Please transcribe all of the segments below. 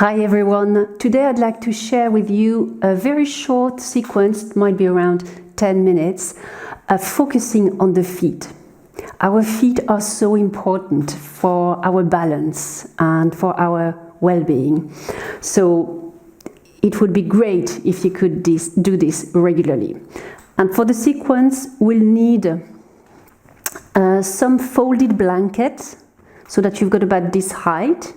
Hi everyone, today I'd like to share with you a very short sequence, it might be around 10 minutes, focusing on the feet. Our feet are so important for our balance and for our well-being. So it would be great if you could do this regularly. And for the sequence, we'll need some folded blankets so that you've got about this height.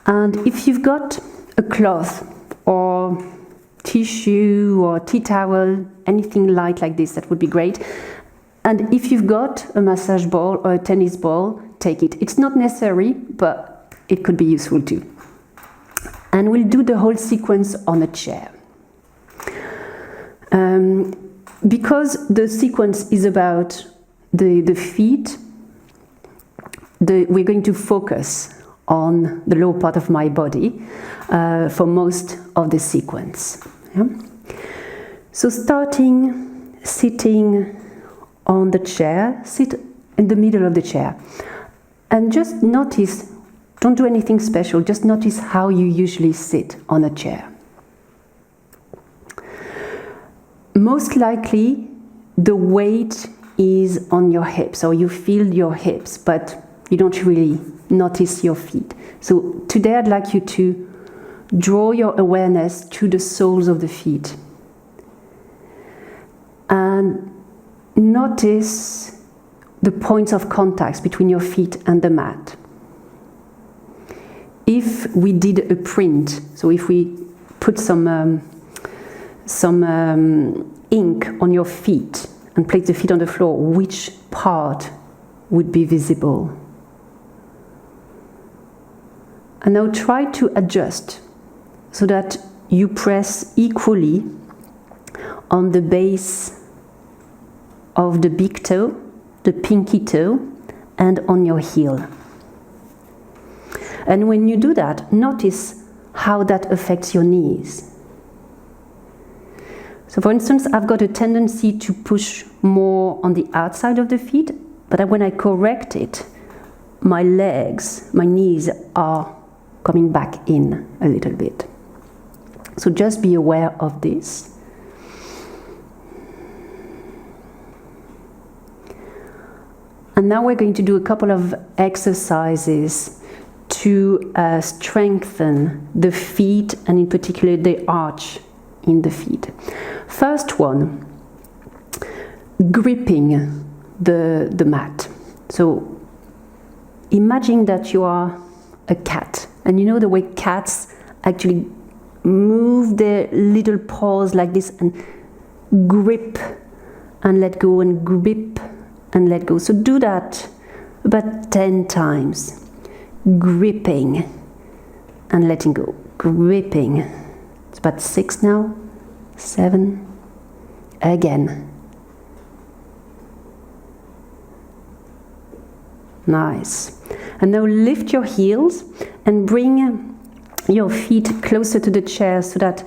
And if you've got a cloth or tissue or tea towel, anything light like this, that would be great. And if you've got a massage ball or a tennis ball, take it. It's not necessary, but it could be useful too. And we'll do the whole sequence on a chair. Because the sequence is about the feet, we're going to focus on the lower part of my body for most of the sequence. Yeah? So sitting on the chair, sit in the middle of the chair and just notice, don't do anything special, just notice how you usually sit on a chair. Most likely the weight is on your hips, or you feel your hips, but you don't really notice your feet. So today I'd like you to draw your awareness to the soles of the feet and notice the points of contact between your feet and the mat. If we did a print, so if we put some ink on your feet and place the feet on the floor, which part would be visible? And now try to adjust so that you press equally on the base of the big toe, the pinky toe, and on your heel. And when you do that, notice how that affects your knees. So for instance, I've got a tendency to push more on the outside of the feet, but when I correct it, my legs, my knees are coming back in a little bit. So just be aware of this. And now we're going to do a couple of exercises to strengthen the feet, and in particular the arch in the feet. First one, gripping the mat. So imagine that you are a cat, and you know the way cats actually move their little paws like this and grip and let go and grip and let go. So do that about 10 times. Gripping and letting go. Gripping. It's about 6 now. 7. Again. Nice. And now lift your heels and bring your feet closer to the chair so that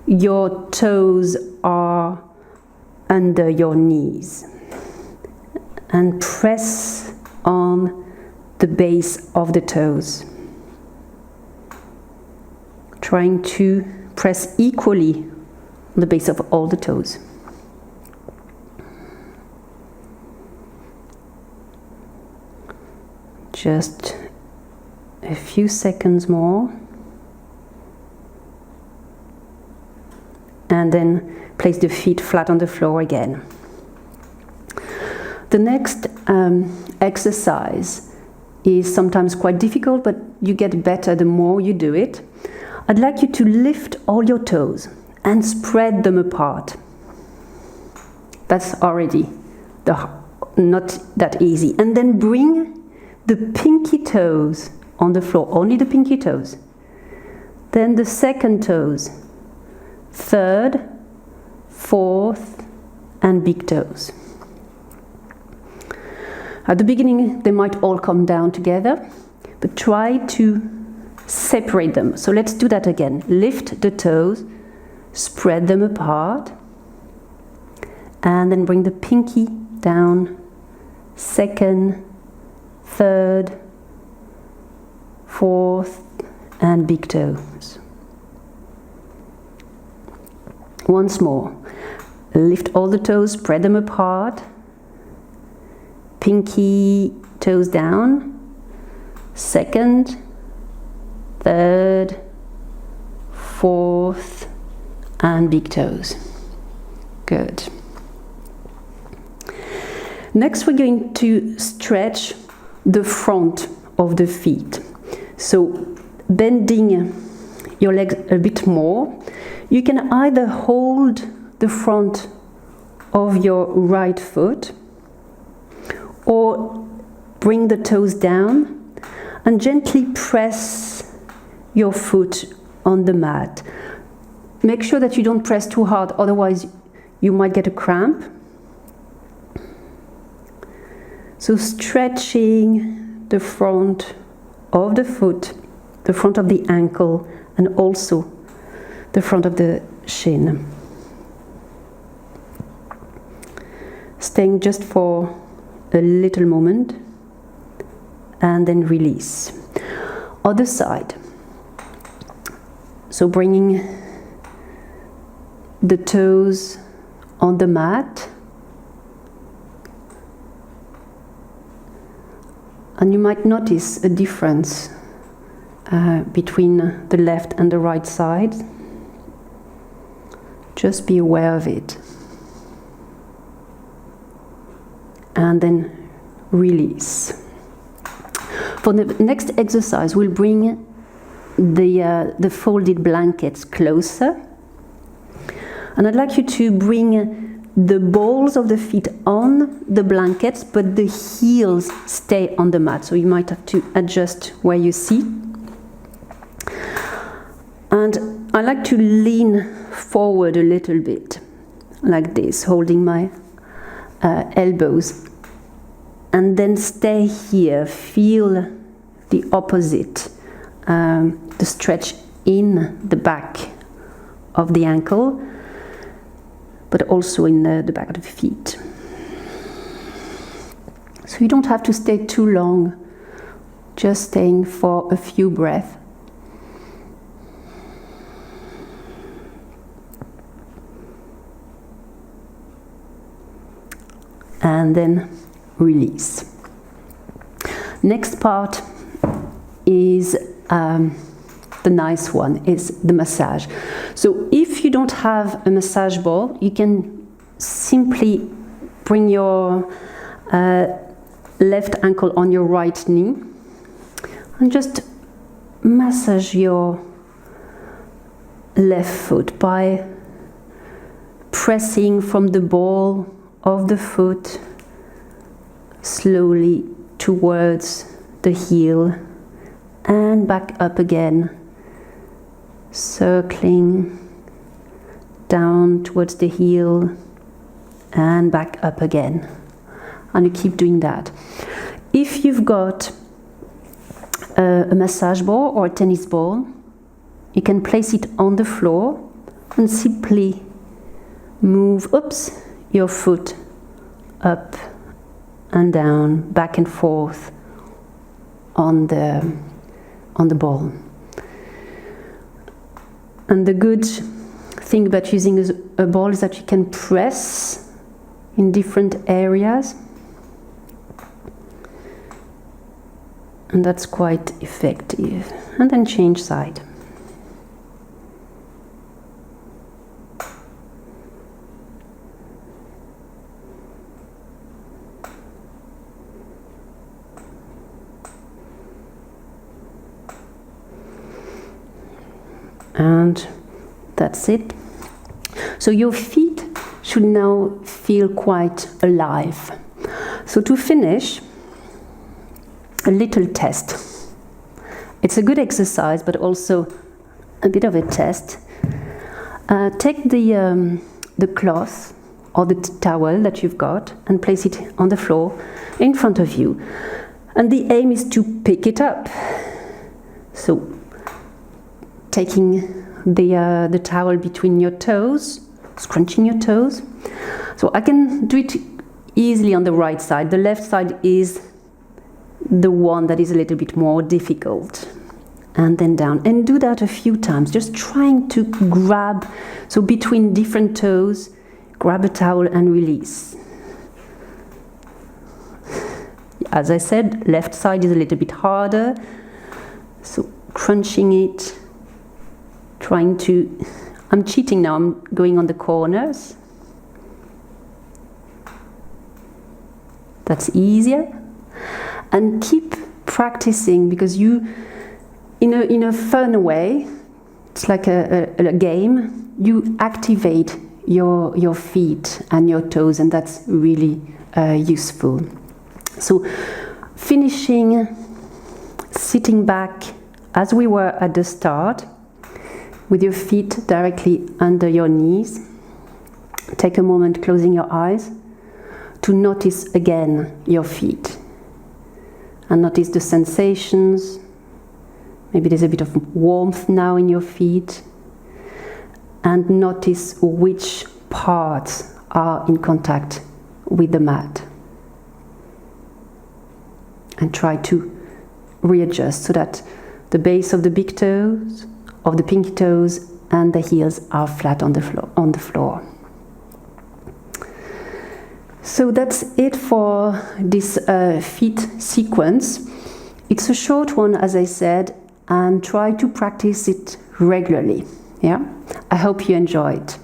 your toes are under your knees. And press on the base of the toes. Trying to press equally on the base of all the toes. Just a few seconds more. And then place the feet flat on the floor again. The next exercise is sometimes quite difficult, but you get better the more you do it. I'd like you to lift all your toes and spread them apart. That's already not that easy. And then bring the pinky toes on the floor, only the pinky toes. Then the second toes, third, fourth, and big toes. At the beginning, they might all come down together, but try to separate them. So let's do that again. Lift the toes, spread them apart, and then bring the pinky down, second, third, fourth, and big toes. Once more. Lift all the toes, spread them apart. Pinky toes down. Second, third, fourth, and big toes. Good. Next, we're going to stretch the front of the feet. So, bending your legs a bit more, you can either hold the front of your right foot or bring the toes down and gently press your foot on the mat. Make sure that you don't press too hard, otherwise you might get a cramp. So stretching the front of the foot, the front of the ankle, and also the front of the shin. Staying just for a little moment and then release. Other side. So bringing the toes on the mat, and you might notice a difference between the left and the right side. Just be aware of it. And then release. For the next exercise, we'll bring the folded blankets closer. And I'd like you to bring the balls of the feet on the blankets, but the heels stay on the mat. So you might have to adjust where you see. And I like to lean forward a little bit, like this, holding my elbows. And then stay here, feel the opposite, the stretch in the back of the ankle, but also in the back of the feet. So you don't have to stay too long, just staying for a few breaths. And then release. Next part is the nice one, is the massage. So if you don't have a massage ball, you can simply bring your left ankle on your right knee and just massage your left foot by pressing from the ball of the foot slowly towards the heel and back up again, circling down towards the heel and back up again. And you keep doing that. If you've got a massage ball or a tennis ball, you can place it on the floor and simply move your foot up and down, back and forth on the ball. And the good thing about using a ball is that you can press in different areas, and that's quite effective. And then change side. And that's it. So your feet should now feel quite alive. So to finish, a little test. It's a good exercise, but also a bit of a test. Take the cloth or the towel that you've got and place it on the floor in front of you. And the aim is to pick it up. So taking the towel between your toes, scrunching your toes. So I can do it easily on the right side. The left side is the one that is a little bit more difficult. and then down. And do that a few times, just trying to grab, so between different toes, grab a towel and release. As I said, left side is a little bit harder, so crunching it, trying to, I'm cheating now, I'm going on the corners. That's easier. And keep practicing, because you, in a fun way, it's like a game, you activate your feet and your toes, and that's really useful. So finishing, sitting back as we were at the start, with your feet directly under your knees. Take a moment closing your eyes to notice again your feet. And notice the sensations. Maybe there's a bit of warmth now in your feet. And notice which parts are in contact with the mat. And try to readjust so that the base of the big toes, of the pinky toes, and the heels are flat on the floor. So that's it for this feet sequence. It's a short one, as I said, and try to practice it regularly. Yeah, I hope you enjoy it.